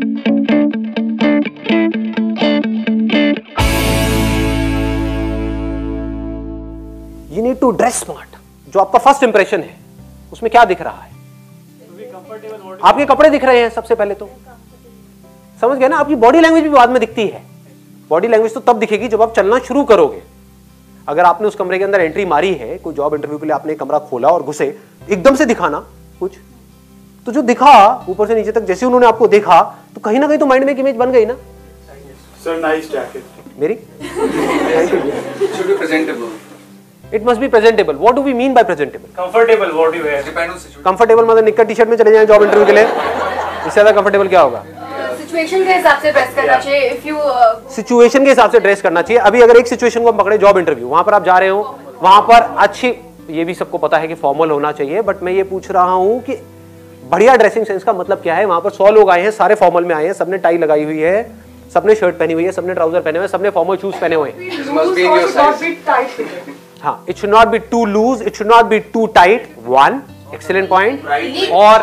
You need to dress smart. जो आपका first impression है उसमें क्या दिख रहा है? आपके कपड़े दिख रहे हैं सबसे पहले तो, समझ गए ना? आपकी बॉडी लैंग्वेज भी बाद में दिखती है। बॉडी लैंग्वेज तो तब दिखेगी जब आप चलना शुरू करोगे। अगर आपने उस कमरे के अंदर एंट्री मारी है, कोई जॉब इंटरव्यू के लिए आपने कमरा खोला और घुसे, एकदम से दिखाना कुछ, तो जो दिखा ऊपर से नीचे तक, जैसे उन्होंने आपको देखा तो कहीं ना कहीं तो माइंड में एक इमेज बन गई ना। सर नाइस जैकेट मेरी should be presentable. It must be presentable. What do we mean by presentable? Comfortable what you wear. Depend on situation. Comfortable मतलब निक्कर टी शर्ट में चले जाएं जॉब इंटरव्यू के लिए, इससे ज्यादा कंफर्टेबल क्या होगा? सिचुएशन के हिसाब से ड्रेस करना चाहिए। इफ यू सिचुएशन के हिसाब से ड्रेस करना चाहिए। अभी अगर एक सिचुएशन को हम पकड़े, जॉब इंटरव्यू, वहां पर आप जा रहे हो, वहां पर अच्छी, ये भी सबको पता है कि फॉर्मल होना चाहिए, बट मैं ये पूछ रहा हूं कि बढ़िया ड्रेसिंग सेंस का मतलब क्या है? वहां पर 100 लोग आए हैं, सारे फॉर्मल में आए हैं, सबने टाई लगाई हुई है, सबने शर्ट पहनी हुई है, सबने ट्राउजर पहने हुए हैं, सबने फॉर्मल शूज पहने हुए हैं। हाँ, it should not be too loose, it should not be too tight. One excellent point. और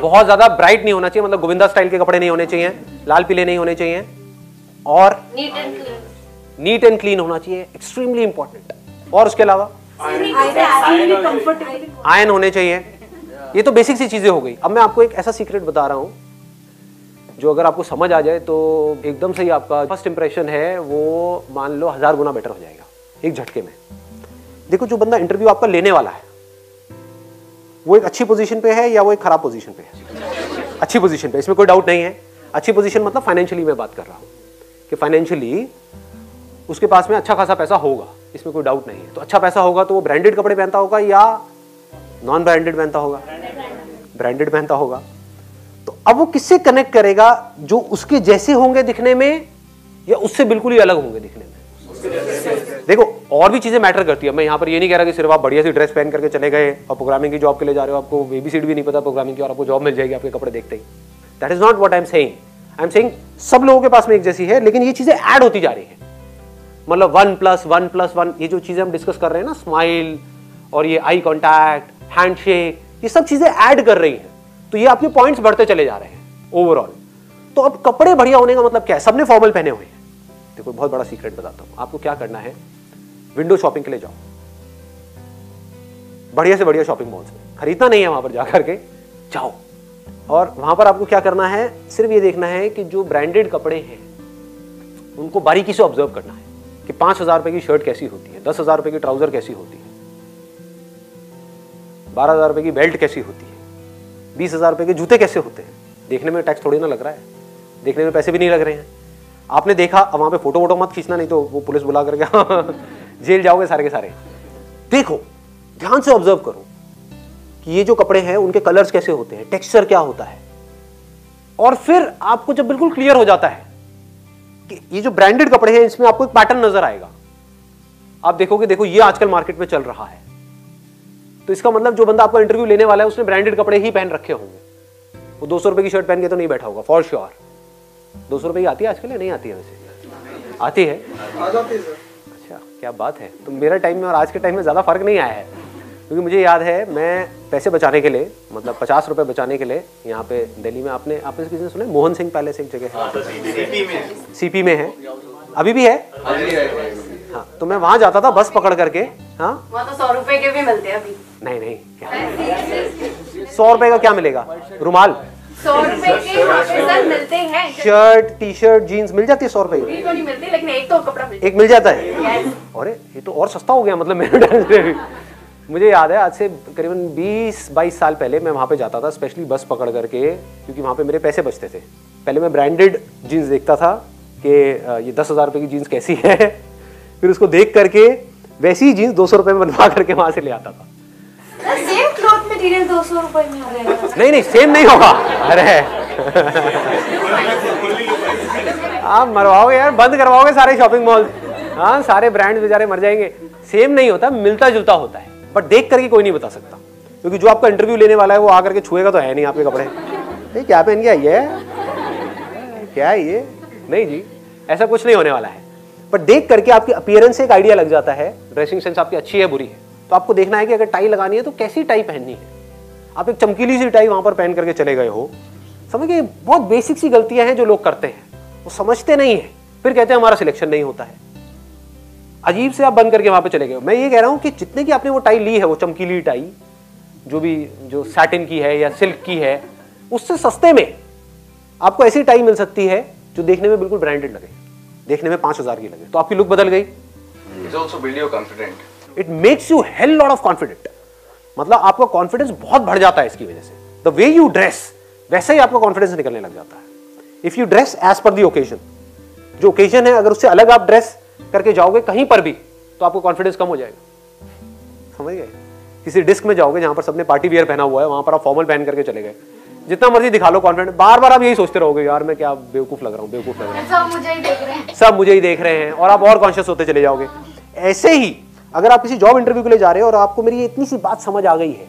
बहुत ज्यादा ब्राइट नहीं होना चाहिए, मतलब गोविंदा स्टाइल के कपड़े नहीं होने चाहिए, लाल पीले नहीं होने चाहिए, और नीट एंड क्लीन होना चाहिए, एक्सट्रीमली इंपॉर्टेंट। और उसके अलावा आयरन होने चाहिए। ये तो बेसिक सी चीजें हो गई। अब मैं आपको एक ऐसा सीक्रेट बता रहा हूं जो अगर आपको समझ आ जाए तो एकदम से ही आपका फर्स्ट इंप्रेशन है वो मान लो 1000 गुना बेटर हो जाएगा एक झटके में। देखो, जो बंदा इंटरव्यू आपका लेने वाला है वो एक अच्छी पोजीशन पे है या वो एक खराब पोजीशन पे है? अच्छी पोजीशन पे, इसमें कोई डाउट नहीं है। अच्छी पोजीशन मतलब फाइनेंशियली मैं बात कर रहा हूं कि फाइनेंशियली उसके पास में अच्छा खासा पैसा होगा, इसमें कोई डाउट नहीं है। तो अच्छा पैसा होगा तो वो ब्रांडेड कपड़े पहनता होगा या नॉन ब्रांडेड पहनता होगा? ब्रांडेड पहनता होगा। तो अब वो किससे कनेक्ट करेगा? जो उसके जैसे होंगे दिखने में या उससे बिल्कुल ही अलग होंगे दिखने में? देखो, और भी चीजें मैटर करती है। मैं यहाँ पर ये नहीं कह रहा कि सिर्फ आप बढ़िया सी ड्रेस पहन करके चले गए और प्रोग्रामिंग की जॉब के लिए जा रहे हो, आपको एबीसीडी भी नहीं पता प्रोग्रामिंग की और आपको जॉब मिल जाएगी आपके कपड़े देखते ही। That is not what I am saying. I am saying सब लोगों के पास में एक जैसी है, लेकिन ये चीजें ऐड होती जा रही है। मतलब 1+1+1 ये जो चीजें हम डिस्कस कर रहे हैं ना, स्माइल और ये आई कॉन्टैक्ट, हैंडशेक, ये सब चीजें ऐड कर रही हैं, तो ये आपके पॉइंट्स बढ़ते चले जा रहे हैं ओवरऑल। तो अब कपड़े बढ़िया होने का मतलब क्या है? सबने फॉर्मल पहने हुए हैं। देखो, बहुत बड़ा सीक्रेट बताता हूं आपको। क्या करना है, विंडो शॉपिंग के लिए जाओ, बढ़िया से बढ़िया शॉपिंग मॉल्स में। खरीदना नहीं है, वहां पर जाकर के जाओ, और वहां पर आपको क्या करना है, सिर्फ ये देखना है कि जो ब्रांडेड कपड़े हैं उनको बारीकी से ऑब्जर्व करना है कि 5000 रुपए की शर्ट कैसी होती है, 10,000 रुपए की ट्राउजर कैसी होती है, 12,000 रुपए की बेल्ट कैसी होती है, 20,000 रुपए के जूते कैसे होते हैं। देखने में टैक्स थोड़ी ना लग रहा है, देखने में पैसे भी नहीं लग रहे हैं। आपने देखा, अब वहां पे फोटो वोटो मत खींचना, नहीं तो वो पुलिस बुला करके जेल जाओगे सारे के सारे। देखो, ध्यान से ऑब्जर्व करो कि ये जो कपड़े हैं उनके कलर्स कैसे होते हैं, टेक्सचर क्या होता है। और फिर आपको जब बिल्कुल क्लियर हो जाता है कि ये जो ब्रांडेड कपड़े हैं इसमें आपको एक पैटर्न नजर आएगा, आप देखोगे, देखो ये आजकल मार्केट में चल रहा है, तो इसका मतलब जो बंदा आपका इंटरव्यू लेने वाला है उसने ब्रांडेड कपड़े ही पहन रखे होंगे। वो 200 रुपए की शर्ट पहन के तो नहीं बैठा होगा, फॉर श्योर। 200 रुपए की आती है आजकल या नहीं आती है? वैसे आती है। अच्छा, क्या बात है। तो मेरा टाइम में और आज के टाइम में ज्यादा फर्क नहीं आया है, क्योंकि मुझे याद है मैं पैसे बचाने के लिए, मतलब 50 रुपए बचाने के लिए, यहाँ पे दिल्ली में आपने किसी ने सुना, मोहन सिंह पैलेस एक जगह है, सीपी में है, अभी भी है। हाँ, तो मैं वहां जाता था बस पकड़ करके। हाँ, वहाँ तो 100 रुपए के भी मिलते हैं अभी। नहीं नहीं, 100 रुपए का क्या मिलेगा? रुमाल 100 रुपए के सर मिलते हैं। शर्ट, टी शर्ट, जीन्स मिल जाती है 100 रुपए की? तो नहीं मिलती, लेकिन एक तो कपड़ा एक मिल जाता है। अरे ये तो और सस्ता हो गया, मतलब मेरे टाइम से भी। मुझे याद है आज से करीबन 20-22 साल पहले मैं वहाँ पे जाता था स्पेशली बस पकड़ करके, क्योंकि वहाँ पे मेरे पैसे बचते थे। पहले मैं ब्रांडेड जीन्स देखता था कि ये 10,000 रुपए की जीन्स कैसी है, फिर उसको देख करके वैसी ही जीन्स 200 रुपए में बनवा करके वहाँ से ले आता था। सेम क्लॉथ मटेरियल 200 रुपए में आ जाएगा? नहीं नहीं, सेम नहीं होगा। अरे आप मरवाओगे यार, बंद करवाओगे सारे शॉपिंग मॉल। हाँ, सारे ब्रांड बेचारे मर जाएंगे। सेम नहीं होता, मिलता जुलता होता है, बट देख करके कोई नहीं बता सकता, क्योंकि जो आपका इंटरव्यू लेने वाला है वो आकर के छुएगा तो है नहीं आपके कपड़े। नहीं, क्या पहन के आई है, क्या है ये? नहीं जी, ऐसा कुछ नहीं होने वाला है। बट देख करके आपकी अपीयरेंस से एक आइडिया लग जाता है, ड्रेसिंग सेंस आपकी अच्छी है बुरी है। तो आपको देखना है कि अगर टाई लगानी है तो कैसी टाई पहननी है। आप एक चमकीली सी टाई वहां पर पहन करके चले गए हो समझ गए? बहुत बेसिक सी गलतियां हैं जो लोग करते हैं, वो समझते नहीं है, फिर कहते हैं हमारा सिलेक्शन नहीं होता है। अजीब से आप बंद करके वहां पे चले गए। मैं ये कह रहा हूं कि जितने की आपने वो टाई ली है, वो चमकीली टाई जो सैटिन की है या सिल्क की है, उससे सस्ते में आपको ऐसी टाई मिल सकती है जो देखने में बिल्कुल ब्रांडेड लगे, देखने में 5,000 की लगे, तो आपकी लुक बदल गई। It's also build you confident. It makes you hell lot of confident, मतलब आपका कॉन्फिडेंस बहुत बढ़ जाता है इसकी वजह से। द वे यू ड्रेस, वैसे ही आपका कॉन्फिडेंस निकलने लग जाता है। If you dress as per the occasion, जो ओकेजन है अगर उससे अलग आप ड्रेस करके जाओगे कहीं पर भी, तो आपको कॉन्फिडेंस कम हो जाएगा। समझ गए? किसी डिस्क में जाओगे जहां पर सबने पार्टी वियर पहना हुआ है, वहां पर आप फॉर्मल पहन करके चले गए, जितना मर्जी दिखा लो कॉन्फिडेंट, बार बार आप यही सोचते रहोगे यार मैं क्या बेवकूफ लग रहा हूँ, बेवकूफ लग रहा हूँ, सब मुझे ही देख रहे हैं, सब मुझे ही देख रहे हैं, और आप और कॉन्शियस होते चले जाओगे। ऐसे ही अगर आप किसी जॉब इंटरव्यू के लिए जा रहे हो और आपको मेरी इतनी सी बात समझ आ गई है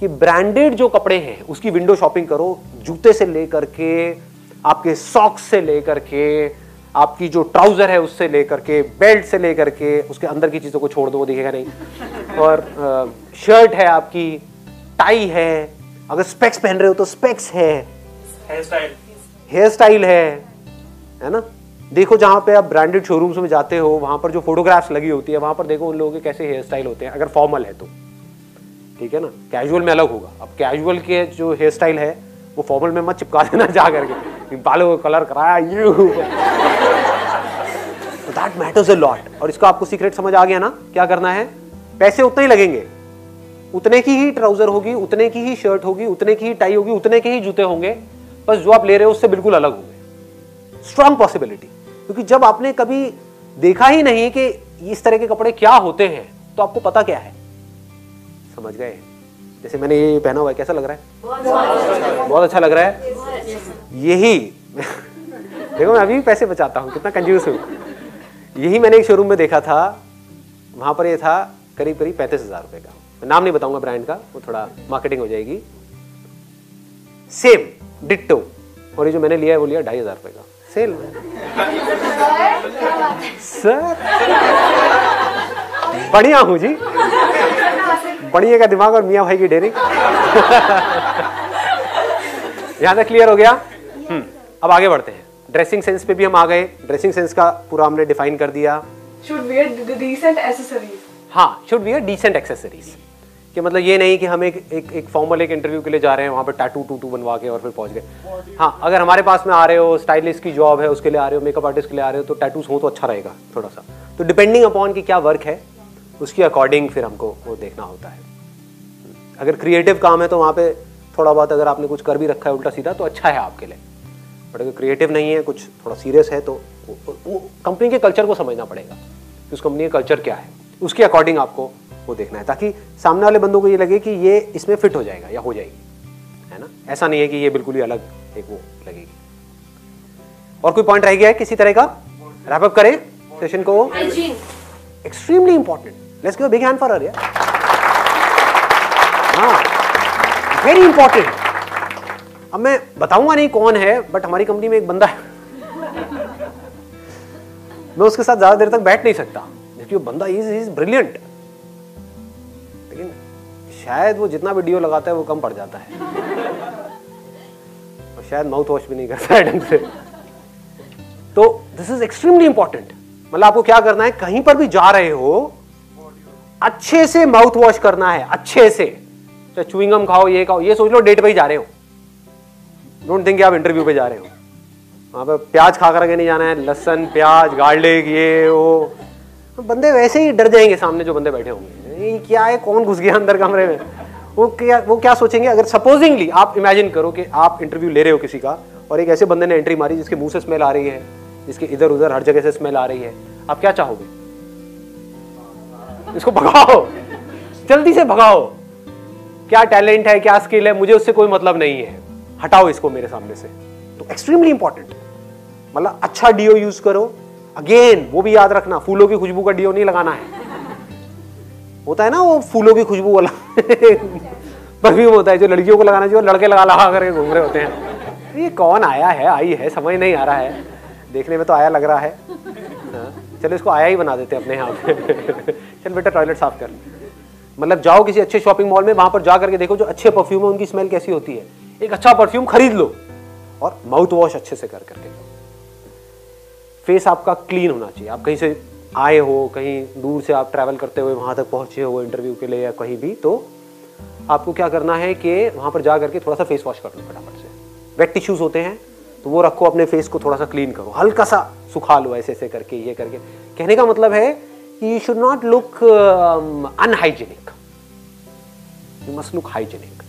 कि ब्रांडेड जो कपड़े हैं उसकी विंडो शॉपिंग करो, जूते से लेकर के, आपके सॉक्स से लेकर के, आपकी जो ट्राउजर है उससे लेकर के, बेल्ट से लेकर के, उसके अंदर की चीजों को छोड़ दो, वो दिखेगा नहीं, और शर्ट है आपकी, टाई है, अगर स्पेक्स पहन रहे हो तो स्पेक्स है, हेयर स्टाइल है ना। देखो जहां पे आप ब्रांडेड शोरूम्स में जाते हो, वहां पर जो फोटोग्राफ्स लगी होती है, वहां पर देखो उन लोगों के कैसे हेयर स्टाइल होते हैं, अगर फॉर्मल है तो, ठीक है ना। कैजुअल में अलग होगा। अब कैजुअल के जो हेयर स्टाइल है वो फॉर्मल में मत चिपका देना जा करके, बालों को कलर कराया you, that matters a lot. और इसका आपको सीक्रेट समझ आ गया ना, क्या करना है? पैसे उतने ही लगेंगे, उतने की ही ट्राउजर होगी, उतने की ही शर्ट होगी, उतने की ही टाई होगी, उतने के ही जूते होंगे, बस जो आप ले रहे हो उससे बिल्कुल अलग होंगे। स्ट्रॉन्ग पॉसिबिलिटी, क्योंकि जब आपने कभी देखा ही नहीं कि इस तरह के कपड़े क्या होते हैं, तो आपको पता क्या है। समझ गए? जैसे मैंने ये पहना हुआ है, कैसा लग रहा है? बहुत अच्छा लग रहा है। यही देखो मैं अभी भी पैसे बचाता हूँ, कितना कंजूस हूँ। यही मैंने एक शोरूम में देखा था, वहां पर ये था करीब करीब 35,000 रुपए का। मैं नाम नहीं बताऊंगा ब्रांड का, वो थोड़ा मार्केटिंग हो जाएगी। सेम डिट्टो, और ये जो मैंने लिया है वो लिया 2,500 रुपए का, सेल में। सर बढ़िया हूं जी, बढ़िया का दिमाग और मियां भाई की डेयरिंग। यहां तक क्लियर हो गया? अब आगे बढ़ते हैं। ड्रेसिंग सेंस पे भी हम आ गए। ड्रेसिंग सेंस का पूरा हमने डिफाइन कर दिया। Should wear decent accessories. हाँ, शुड वियर डिसेंट एक्सेसरीज, कि मतलब ये नहीं कि हम एक फॉर्मल एक इंटरव्यू के लिए जा रहे हैं, वहाँ पे टैटू टूटू बनवा के और फिर पहुँच गए। हाँ, अगर हमारे पास में आ रहे हो, स्टाइलिस्ट की जॉब है उसके लिए आ रहे हो, मेकअप आर्टिस्ट के लिए आ रहे हो, तो टैटूज हो तो अच्छा रहेगा थोड़ा सा। तो डिपेंडिंग अपॉन कि क्या वर्क है उसके अकॉर्डिंग फिर हमको वो देखना होता है। अगर क्रिएटिव काम है तो वहाँ पे थोड़ा बहुत अगर आपने कुछ कर भी रखा है उल्टा सीधा तो अच्छा है आपके लिए, बट अगर क्रिएटिव नहीं है, कुछ थोड़ा सीरियस है, तो वो कंपनी के कल्चर को समझना पड़ेगा कि उस कंपनी का कल्चर क्या है, उसके अकॉर्डिंग आपको वो देखना है, ताकि सामने वाले बंदों को ये लगे कि ये इसमें फिट हो जाएगा या हो जाएगी, है ना। ऐसा नहीं है कि ये बिल्कुल ही अलग एक वो लगेगी। और कोई पॉइंट रह गया है किसी तरह का? रैप अप करें सेशन को। Extremely important, let's give a big hand for her यार। हाँ, वेरी इंपॉर्टेंट। अब मैं बताऊंगा नहीं कौन है, बट हमारी कंपनी में एक बंदा है, मैं उसके साथ ज्यादा देर तक बैठ नहीं सकता, क्योंकि वो बंदा इज ब्रिलियंट, लेकिन शायद वो जितना वीडियो लगाता है वो कम पड़ जाता है, और शायद माउथ वॉश भी नहीं करता है ढंग से। तो दिस इज एक्सट्रीमली इंपॉर्टेंट। मतलब आपको क्या करना है, कहीं पर भी जा रहे हो अच्छे से माउथ वॉश करना है, अच्छे से। चाहे च्युइंगम खाओ, ये खाओ, ये सोच लो डेट पे ही जा रहे हो, डोंट थिंक आप इंटरव्यू पे जा रहे हो। वहां पे प्याज खा करके नहीं जाना है, लहसन प्याज गार्लिक ये वो, तो बंदे वैसे ही डर जाएंगे सामने जो बंदे बैठे होंगे, ये क्या है, कौन घुस गया अंदर कमरे में। वो क्या सोचेंगे। अगर सपोजिंगली आप इमेजिन करो कि आप इंटरव्यू ले रहे हो किसी का, और एक ऐसे बंदे ने एंट्री मारी जिसके मुंह से स्मेल आ रही है, जिसके इधर उधर हर जगह से स्मेल आ रही है, आप क्या चाहोगे? इसको भगाओ, जल्दी से भगाओ। क्या टैलेंट है, क्या स्किल है, मुझे उससे कोई मतलब नहीं है, हटाओ इसको मेरे सामने से। तो एक्सट्रीमली इंपॉर्टेंट, मतलब अच्छा डीओ यूज करो। अगेन वो भी याद रखना, फूलों की खुशबू का डीओ नहीं लगाना है। होता है ना वो फूलों की खुशबू वाला परफ्यूम होता है जो लड़कियों को लगाना चाहिए, लड़के लगा करके घूम रहे होते हैं। ये कौन आया है, आई है, समझ नहीं आ रहा है, देखने में तो आया लग रहा है। चलो इसको आया ही बना देते हैं अपने यहाँ पे। चल बेटा टॉयलेट साफ कर। मतलब जाओ किसी अच्छे शॉपिंग मॉल में, वहां पर जा करके देखो जो अच्छे परफ्यूम है उनकी स्मेल कैसी होती है। एक अच्छा परफ्यूम खरीद लो और माउथ वॉश अच्छे से कर करके लो। फेस आपका क्लीन होना चाहिए। आप कहीं से आए हो, कहीं दूर से आप ट्रैवल करते हुए वहां तक पहुंचे हो इंटरव्यू के लिए या कहीं भी, तो आपको क्या करना है कि वहां पर जा करके थोड़ा सा फेस वॉश कर लो फटाफट से। वेट टिश्यूज होते हैं तो वो रखो, अपने फेस को थोड़ा सा क्लीन करो, हल्का सा सुखा लो ऐसे ऐसे करके, ये करके। कहने का मतलब है कि you should not look unhygienic, you must look hygienic.